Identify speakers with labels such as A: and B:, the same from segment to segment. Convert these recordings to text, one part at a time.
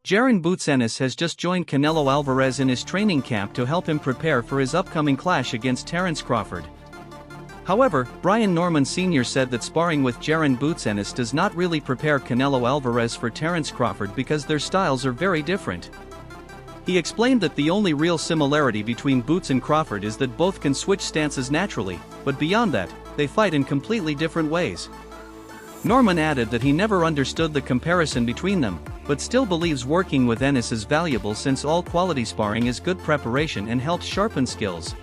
A: Jaron Ennis has just joined Canelo Álvarez in his training camp to help him prepare for his upcoming clash against Terence Crawford. However, Brian Norman Sr. said that sparring with Jaron Ennis does not really prepare Canelo Álvarez for Terence Crawford because their styles are very different. He explained that the only real similarity between Boots and Crawford is that both can switch stances naturally, but beyond that, they fight in completely different ways. Norman added that he never understood the comparison between them, but still believes working with Ennis is valuable since all quality sparring is good preparation and helps sharpen skills.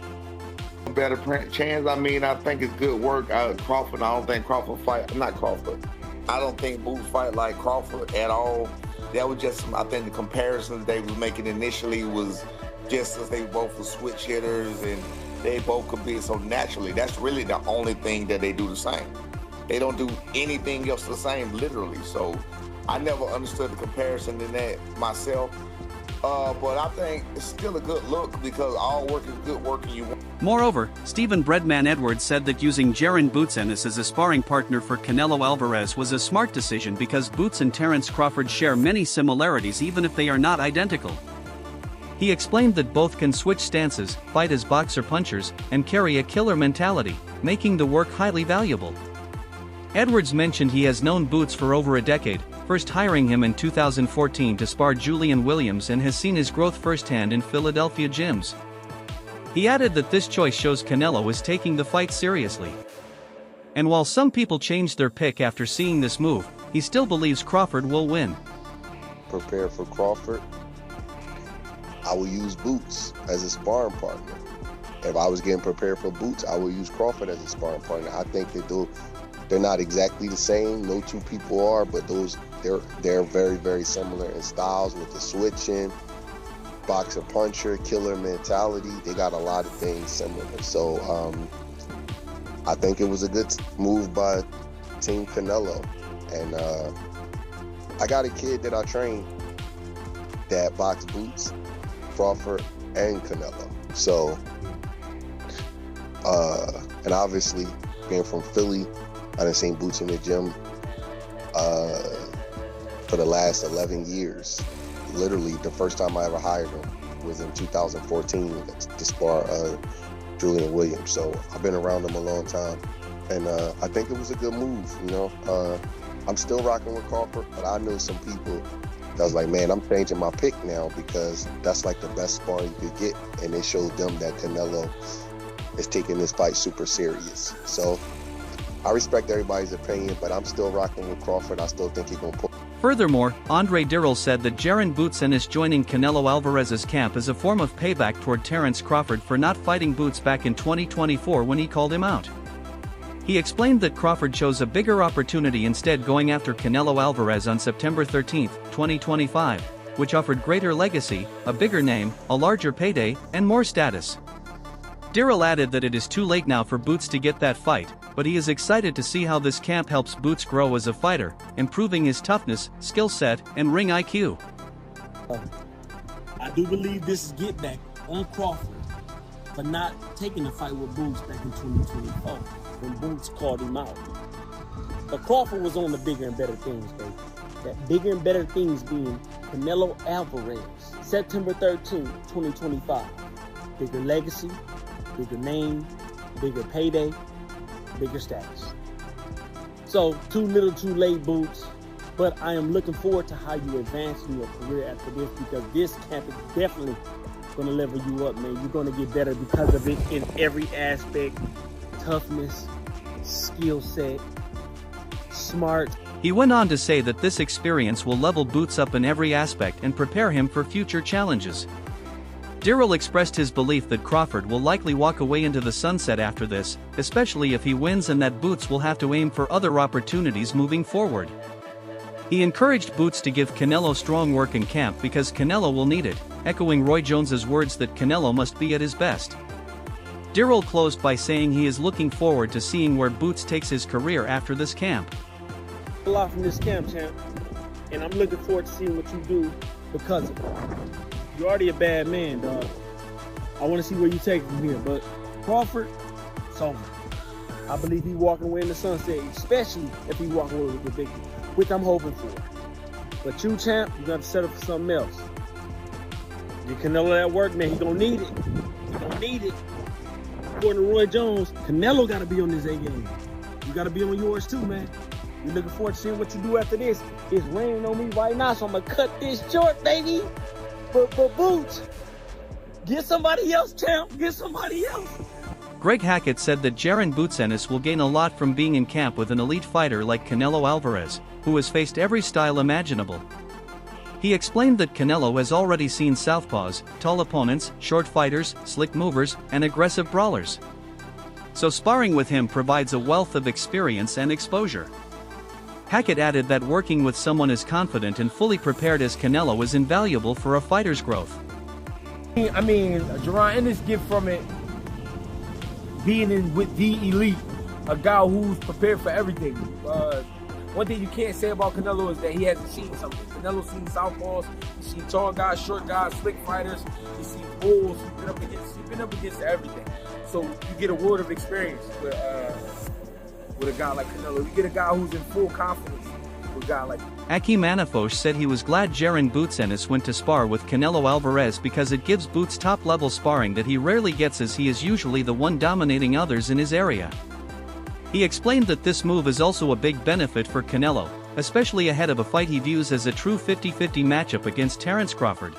B: Better chance, I think it's good work. Crawford, I don't think Crawford fight, not Crawford. I don't think Boots fight like Crawford at all. That was just, I think the comparisons they was making initially was just as they both were switch hitters and they both could be so naturally. That's really the only thing that they do the same. They don't do anything else the same, literally. So I never understood the comparison in that myself. But I think it's still a good look because all work is good work and you want.
A: Moreover, Stephen Breadman Edwards said that using Jaron Ennis as a sparring partner for Canelo Álvarez was a smart decision because Boots and Terence Crawford share many similarities even if they are not identical. He explained that both can switch stances, fight as boxer-punchers, and carry a killer mentality, making the work highly valuable. Edwards mentioned he has known Boots for over a decade, first hiring him in 2014 to spar Julian Williams, and has seen his growth firsthand in Philadelphia gyms. He added that this choice shows Canelo is taking the fight seriously. And while some people changed their pick after seeing this move, he still believes Crawford will win.
C: Prepare for Crawford. I will use Boots as a sparring partner. If I was getting prepared for Boots, I would use Crawford as a sparring partner. I think that they're not exactly the same. No two people are, but they're very, very similar in styles with the switching, boxer puncher, killer mentality. They got a lot of things similar. So I think it was a good move by Team Canelo. And I got a kid that I train that box Boots, Crawford, and Canelo. So, and obviously being from Philly, I done seen Boots in the gym for the last 11 years. Literally, the first time I ever hired him was in 2014 to spar Julian Williams. So I've been around him a long time, and I think it was a good move. I'm still rocking with Crawford, but I know some people that was like, man, I'm changing my pick now because that's like the best spar you could get, and it showed them that Canelo is taking this fight super serious. So I respect everybody's opinion, but I'm still rocking with Crawford. I still think he's going to pull.
A: Furthermore, Andre Dirrell said that Jaron Ennis joining Canelo Álvarez's camp is a form of payback toward Terence Crawford for not fighting Boots back in 2024 when he called him out. He explained that Crawford chose a bigger opportunity instead, going after Canelo Álvarez on September 13, 2025, which offered greater legacy, a bigger name, a larger payday, and more status. Dirrell added that it is too late now for Boots to get that fight, but he is excited to see how this camp helps Boots grow as a fighter, improving his toughness, skill set, and ring IQ.
D: I do believe this is get back on Crawford for not taking the fight with Boots back in 2024 when Boots called him out. But Crawford was on the bigger and better things, baby. That bigger and better things being Canelo Álvarez, September 13, 2025. Bigger legacy, bigger name, bigger payday, bigger status. So, too little too late, Boots, but I am looking forward to how you advance in your career after this, because this camp is definitely going to level you up, man. You're going to get better because of it in every aspect: toughness, skill set, smart.
A: He went on to say that this experience will level Boots up in every aspect and prepare him for future challenges. Dirrell expressed his belief that Crawford will likely walk away into the sunset after this, especially if he wins, and that Boots will have to aim for other opportunities moving forward. He encouraged Boots to give Canelo strong work in camp because Canelo will need it, echoing Roy Jones's words that Canelo must be at his best. Dirrell closed by saying he is looking forward to seeing where Boots takes his career after this camp.
D: A lot from this camp, champ, and I'm looking forward to seeing what you do because of it. You're already a bad man, dog. I want to see where you take it from here, but Crawford, it's over. I believe he's walking away in the sunset, especially if he walks away with the victory, which I'm hoping for. But you, champ, you got to settle for something else. Get Canelo that work, man. He gonna need it. He gonna need it. According to Roy Jones, Canelo got to be on his A game. You got to be on yours too, man. We're looking forward to seeing what you do after this. It's raining on me right now, so I'm gonna cut this short, baby. But Boots, get somebody else, champ. Get somebody else.
A: Greg Hackett said that Jaron Ennis will gain a lot from being in camp with an elite fighter like Canelo Álvarez, who has faced every style imaginable. He explained that Canelo has already seen southpaws, tall opponents, short fighters, slick movers, and aggressive brawlers. So sparring with him provides a wealth of experience and exposure. Hackett added that working with someone as confident and fully prepared as Canelo is invaluable for a fighter's growth.
E: I mean, Jaron Ennis get from it being in with the elite, a guy who's prepared for everything. One thing you can't say about Canelo is that he hasn't seen something. Canelo's seen southpaws, he's seen tall guys, short guys, slick fighters, he's seen bulls, he's been up against everything. So you get a world of experience with a guy like Canelo. You get a guy who's in full confidence with a guy like
A: Akeem Anafosh said he was glad Jaron Ennis went to spar with Canelo Álvarez because it gives Boots top-level sparring that he rarely gets, as he is usually the one dominating others in his area. He explained that this move is also a big benefit for Canelo, especially ahead of a fight he views as a true 50-50 matchup against Terence Crawford.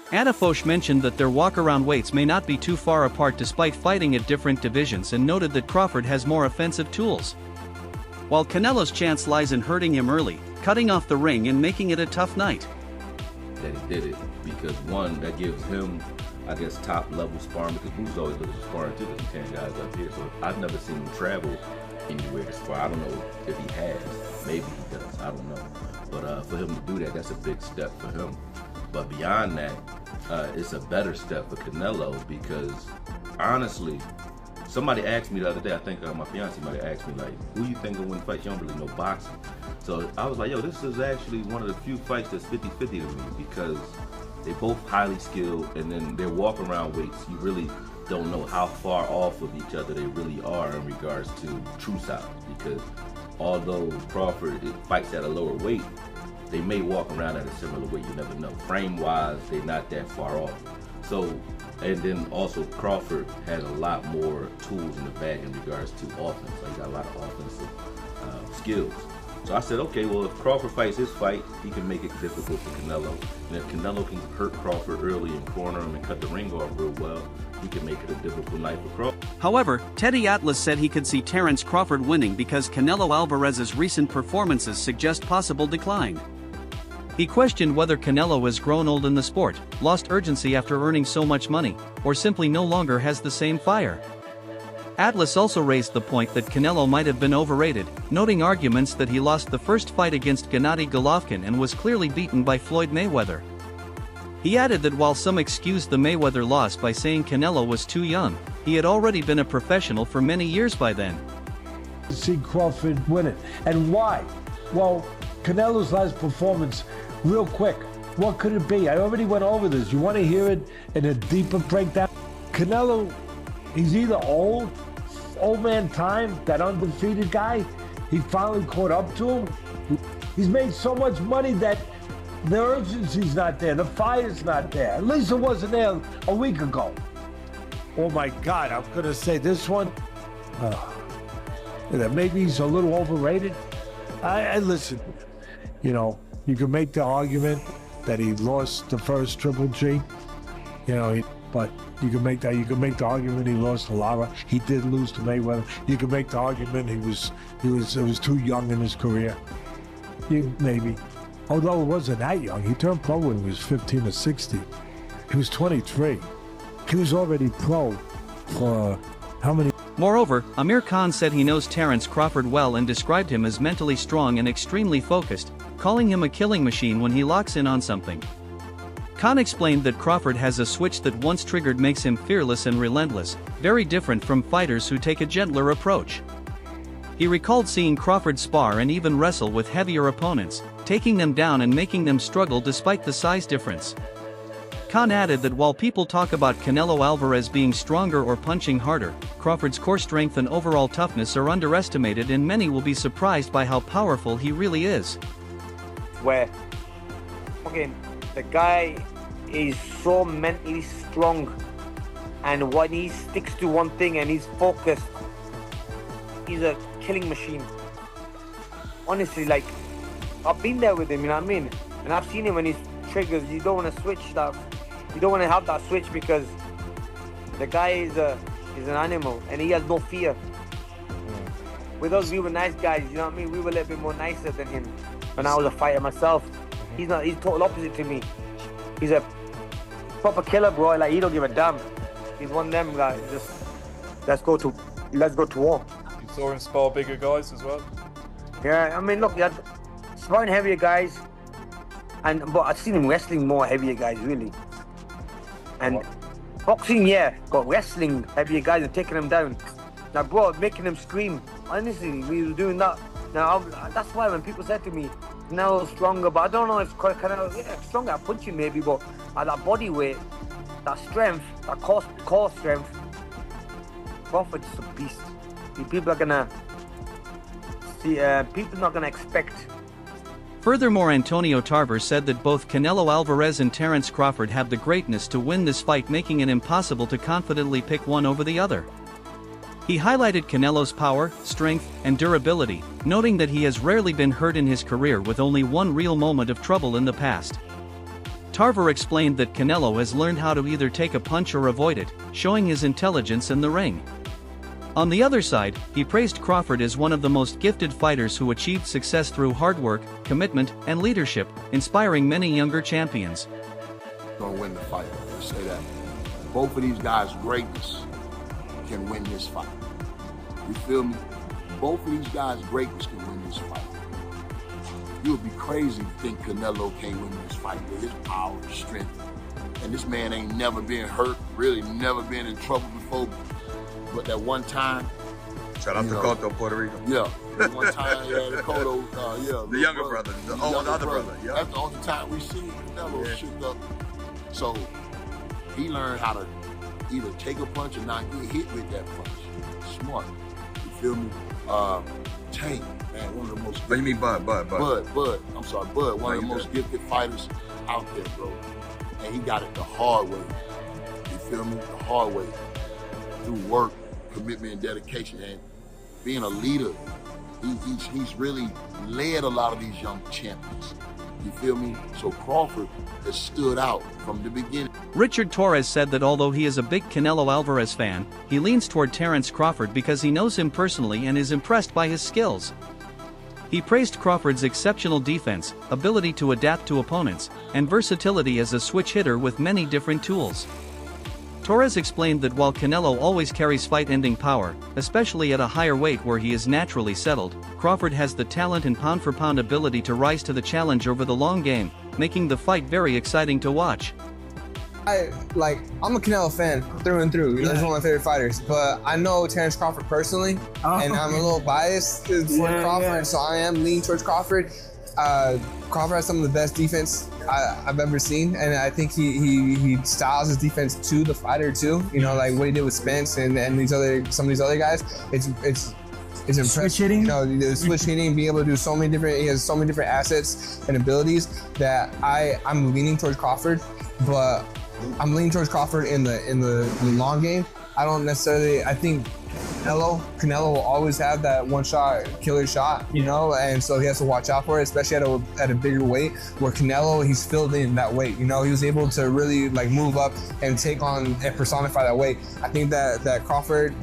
A: Anafosh mentioned that their walk-around weights may not be too far apart despite fighting at different divisions, and noted that Crawford has more offensive tools, while Canelo's chance lies in hurting him early, cutting off the ring and making it a tough night.
F: That he did it because, one, that gives him, I guess, top level sparring, because Boots always looks for sparring too, because he's 10 guys up here. So I've never seen him travel anywhere to spar. I don't know if he has. Maybe he does. I don't know. But for him to do that, that's a big step for him. But beyond that, it's a better step for Canelo because, honestly, somebody asked me the other day, I think my fiance might have asked me, like, who you think will win fights? You don't really know boxing. So I was like, yo, this is actually one of the few fights that's 50-50 to me, because they're both highly skilled, and then their walk-around weights, you really don't know how far off of each other they really are in regards to true size, because although Crawford fights at a lower weight, they may walk around at a similar weight, you never know. Frame-wise, they're not that far off. So, and then also Crawford has a lot more tools in the bag in regards to offense. Like, he got a lot of offensive skills. So I said, okay, well, if Crawford fights his fight, he can make it difficult for Canelo. And if Canelo can hurt Crawford early and corner him and cut the ring off real well, he can make it a difficult night for Crawford.
A: However, Teddy Atlas said he could see Terence Crawford winning because Canelo Álvarez's recent performances suggest possible decline. He questioned whether Canelo has grown old in the sport, lost urgency after earning so much money, or simply no longer has the same fire. Atlas also raised the point that Canelo might have been overrated, noting arguments that he lost the first fight against Gennady Golovkin and was clearly beaten by Floyd Mayweather. He added that while some excused the Mayweather loss by saying Canelo was too young, he had already been a professional for many years by then.
G: See Crawford win it. And why? Well, Canelo's last performance, real quick, what could it be? I already went over this. You want to hear it in a deeper breakdown? Canelo, he's either old man time, that undefeated guy, he finally caught up to him. He's made so much money that the urgency's not there, the fire's not there. At least it wasn't there a week ago. Oh my God, I'm gonna say this one, that maybe he's a little overrated. I listen, you know, you can make the argument that he lost the first Triple G, you know, but you can make the argument he lost to Lara. He did lose to Mayweather. You can make the argument he was too young in his career. Maybe. Although it wasn't that young. He turned pro when he was 15 or 16. He was 23. He was already pro for how many?
A: Moreover, Amir Khan said he knows Terence Crawford well and described him as mentally strong and extremely focused, calling him a killing machine when he locks in on something. Khan explained that Crawford has a switch that once triggered makes him fearless and relentless, very different from fighters who take a gentler approach. He recalled seeing Crawford spar and even wrestle with heavier opponents, taking them down and making them struggle despite the size difference. Khan added that while people talk about Canelo Álvarez being stronger or punching harder, Crawford's core strength and overall toughness are underestimated, and many will be surprised by how powerful he really is.
H: where fucking the guy is so mentally strong, and when he sticks to one thing and he's focused, he's a killing machine. Honestly, like, I've been there with him, you know what I mean? And I've seen him when he's triggers, you don't want to switch that. You don't want to have that switch because the guy is an animal and he has no fear. With us, we were nice guys, you know what I mean? We were a little bit more nicer than him when I was a fighter myself. He's total opposite to me. He's a proper killer, bro. Like, he don't give a damn. He's one of them guys. Just let's go to war.
I: You saw him spar bigger guys as well?
H: Yeah, I mean, look, he had sparring heavier guys, but I've seen him wrestling more heavier guys, really. And boxing, yeah, got wrestling heavier guys and taking them down. Now, bro, making them scream. Honestly, we were doing that. Now, that's why when people said to me, Canelo's stronger, but I don't know if Canelo, yeah, stronger at punching maybe, but at that body weight, that strength, that core strength, Crawford's a beast. People are gonna see, people not gonna expect.
A: Furthermore, Antonio Tarver said that both Canelo Álvarez and Terence Crawford have the greatness to win this fight, making it impossible to confidently pick one over the other. He highlighted Canelo's power, strength, and durability, noting that he has rarely been hurt in his career with only one real moment of trouble in the past. Tarver explained that Canelo has learned how to either take a punch or avoid it, showing his intelligence in the ring. On the other side, he praised Crawford as one of the most gifted fighters who achieved success through hard work, commitment, and leadership, inspiring many younger champions.
J: Gonna win the fight. I say that. Both of these guys' greatness can win this fight. You feel me? Both of these guys' greatness can win this fight. You would be crazy to think Canelo can't win this fight with his power and strength. And this man ain't never been hurt, really never been in trouble before. But that one time,
K: shout out to Cotto, Puerto Rico.
J: Yeah, that one time, yeah, the Cotto, yeah.
K: The younger brother, the other brother, yeah.
J: That's the only time we see Canelo shoot up. So he learned how to either take a punch or not get hit with that punch. Smart, you feel me? Tank, man, one of the most.
K: What do you mean, Bud?
J: Bud. I'm sorry, Bud. One of the most gifted fighters out there, bro. And he got it the hard way. You feel me? The hard way. Through work, commitment, and dedication, and being a leader. He's really led a lot of these young champions. You feel me? So Crawford has stood out from the beginning.
A: Richard Torres said that although he is a big Canelo Álvarez fan, he leans toward Terence Crawford because he knows him personally and is impressed by his skills. He praised Crawford's exceptional defense, ability to adapt to opponents, and versatility as a switch hitter with many different tools. Torres explained that while Canelo always carries fight-ending power, especially at a higher weight where he is naturally settled, Crawford has the talent and pound-for-pound ability to rise to the challenge over the long game, making the fight very exciting to watch.
L: I'm a Canelo fan through and through. He's one of my favorite fighters. But I know Terence Crawford personally, and I'm a little biased for Crawford, so I am leaning towards Crawford. Crawford has some of the best defense I've ever seen, and I think he styles his defense to the fighter too. You know, like what he did with Spence and some of these other guys. It's impressive.
M: Switch hitting.
L: You know, the switch hitting, being able to do so many different. He has so many different assets and abilities that I'm leaning towards Crawford, but I'm leaning towards Crawford in the long game. I don't necessarily. I think Canelo will always have that one-shot killer shot, you know, and so he has to watch out for it, especially at a bigger weight. Where Canelo, he's filled in that weight, you know, he was able to really like move up and take on and personify that weight. I think that Crawford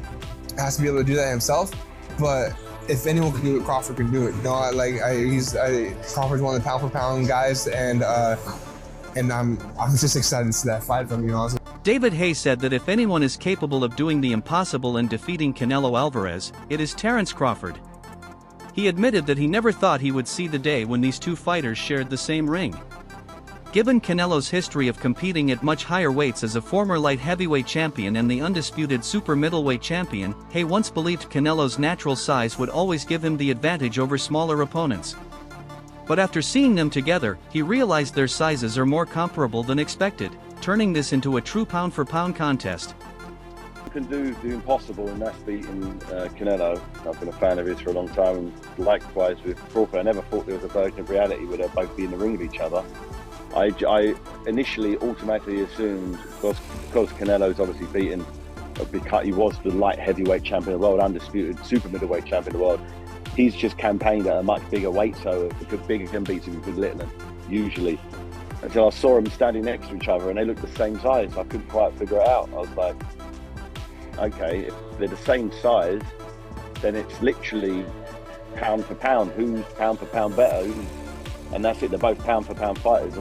L: has to be able to do that himself, but if anyone can do it, Crawford can do it. You know, Crawford's one of the pound-for-pound guys, and I'm just excited to see that fight from him, you know.
A: David Hay said that if anyone is capable of doing the impossible and defeating Canelo Álvarez, it is Terence Crawford. He admitted that he never thought he would see the day when these two fighters shared the same ring. Given Canelo's history of competing at much higher weights as a former light heavyweight champion and the undisputed super middleweight champion, Hay once believed Canelo's natural size would always give him the advantage over smaller opponents. But after seeing them together, he realized their sizes are more comparable than expected, turning this into a true pound-for-pound contest.
M: can do the impossible, and that's beating Canelo. I've been a fan of his for a long time, and likewise with Crawford. I never thought there was a version of reality where they'd both be in the ring with each other. I initially automatically assumed, because Canelo's obviously beaten, because he was the light heavyweight champion of the world, undisputed super middleweight champion of the world, he's just campaigned at a much bigger weight, so if the bigger can beat him with little, usually. Until I saw them standing next to each other and they looked the same size. I couldn't quite figure it out. I was like, okay, if they're the same size, then it's literally pound for pound. Who's pound for pound better? And that's it, they're both pound for pound fighters.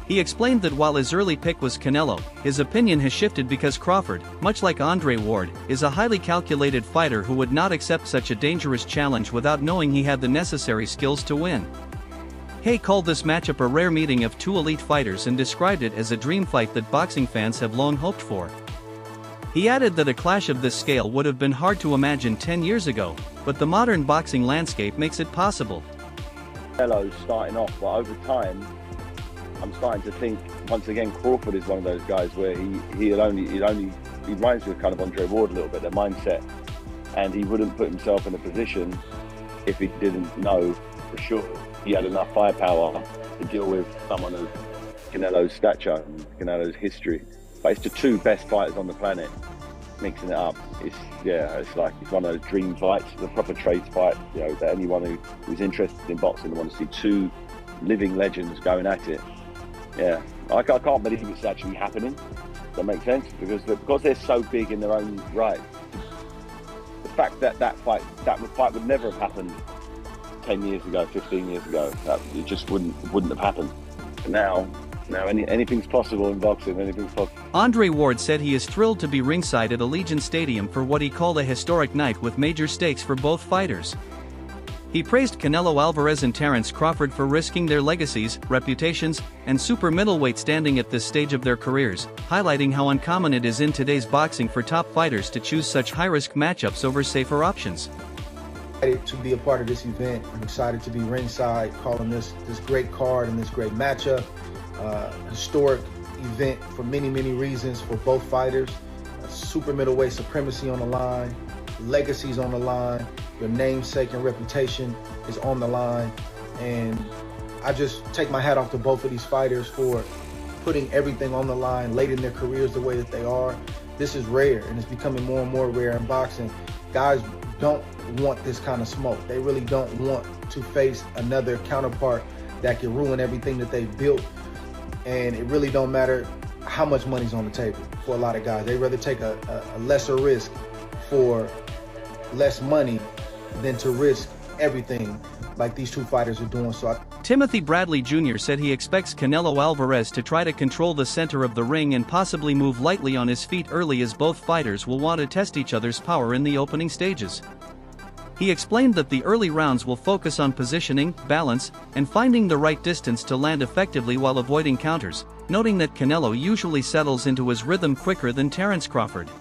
A: He explained that while his early pick was Canelo, his opinion has shifted because Crawford, much like Andre Ward, is a highly calculated fighter who would not accept such a dangerous challenge without knowing he had the necessary skills to win. Hay called this matchup a rare meeting of two elite fighters and described it as a dream fight that boxing fans have long hoped for. He added that a clash of this scale would have been hard to imagine 10 years ago, but the modern boxing landscape makes it possible.
M: Canelo's starting off, but over time, I'm starting to think, once again, Crawford is one of those guys where he reminds me of kind of Andre Ward a little bit, their mindset, and he wouldn't put himself in a position if he didn't know for sure he had enough firepower to deal with someone of Canelo's stature and Canelo's history. But it's the two best fighters on the planet mixing it up. It's one of those dream fights, the proper trades fight, that anyone who's interested in boxing wants to see two living legends going at it. Yeah, I can't believe it's actually happening. Does that make sense? Because they're so big in their own right. The fact that fight would never have happened 10 years ago, 15 years ago. It just wouldn't have happened. And now anything's possible in boxing, anything's possible.
A: Andre Ward said he is thrilled to be ringside at Allegiant Stadium for what he called a historic night with major stakes for both fighters. He praised Canelo Álvarez and Terence Crawford for risking their legacies, reputations, and super middleweight standing at this stage of their careers, highlighting how uncommon it is in today's boxing for top fighters to choose such high-risk matchups over safer options.
N: Excited to be a part of this event. I'm excited to be ringside, calling this great card and this great matchup. Historic event for many reasons for both fighters. Super middleweight supremacy on the line, legacies on the line, your namesake and reputation is on the line, and I just take my hat off to both of these fighters for putting everything on the line late in their careers the way that they are. This is rare, and it's becoming more and more rare in boxing. Guys don't want this kind of smoke. They really don't want to face another counterpart that can ruin everything that they've built, and it really don't matter how much money's on the table for a lot of guys. They'd rather take a lesser risk for less money than to risk everything like these two fighters are doing.
A: Timothy Bradley Jr. said he expects Canelo Álvarez to try to control the center of the ring and possibly move lightly on his feet early, as both fighters will want to test each other's power in the opening stages. He explained that the early rounds will focus on positioning, balance, and finding the right distance to land effectively while avoiding counters, noting that Canelo usually settles into his rhythm quicker than Terence Crawford.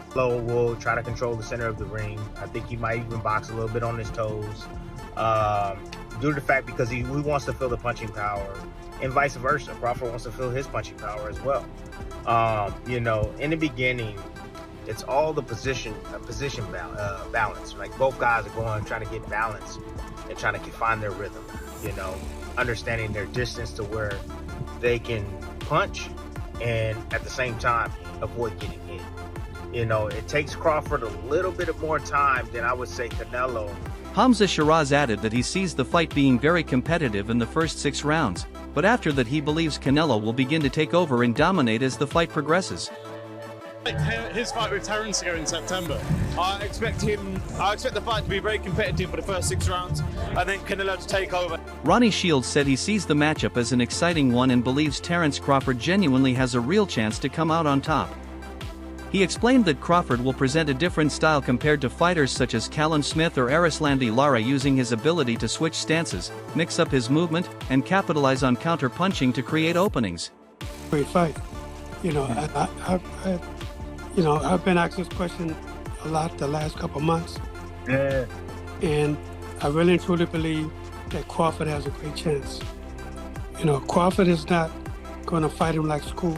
O: Canelo will try to control the center of the ring. I think he might even box a little bit on his toes, due to the fact because he wants to feel the punching power, and vice versa. Crawford wants to feel his punching power as well. In the beginning, it's all the position balance. Like both guys are going, trying to get balance and trying to find their rhythm. Understanding their distance to where they can punch and at the same time avoid getting hit. It takes Crawford a little bit more time than I would say Canelo.
A: Hamza Shiraz added that he sees the fight being very competitive in the first 6 rounds, but after that he believes Canelo will begin to take over and dominate as the fight progresses.
P: His fight with Terence here in September. I expect the fight to be very competitive for the first 6 rounds. I think Canelo to take over.
A: Ronnie Shields said he sees the matchup as an exciting one and believes Terence Crawford genuinely has a real chance to come out on top. He explained that Crawford will present a different style compared to fighters such as Callum Smith or Arislandi Lara, using his ability to switch stances, mix up his movement, and capitalize on counter-punching to create openings.
Q: Great fight. I've been asked this question a lot the last couple months.
O: Yeah.
Q: And I really and truly believe that Crawford has a great chance. Crawford is not going to fight him like school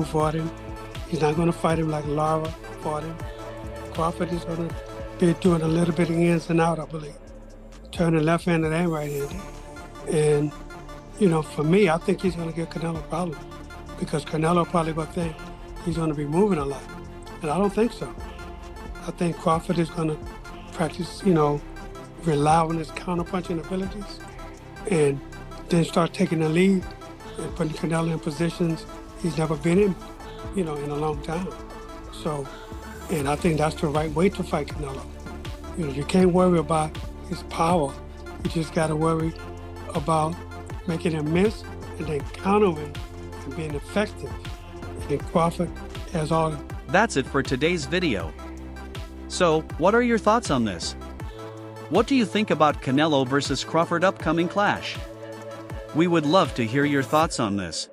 Q: fought him. He's not going to fight him like Lara fought him. Crawford is going to be doing a little bit of ins and out, I believe. Turning left-handed and right-handed. And, you know, for me, I think he's going to give Canelo problems because Canelo probably will think he's going to be moving a lot. And I don't think so. I think Crawford is going to practice, you know, rely on his counter-punching abilities and then start taking the lead and putting Canelo in positions he's never been in, you know, in a long time. So, and I think that's the right way to fight Canelo. You know, you can't worry about his power. You just got to worry about making him miss and then countering and being effective. And Crawford has all.
A: That's it for today's video. So, what are your thoughts on this? What do you think about Canelo versus Crawford upcoming clash? We would love to hear your thoughts on this.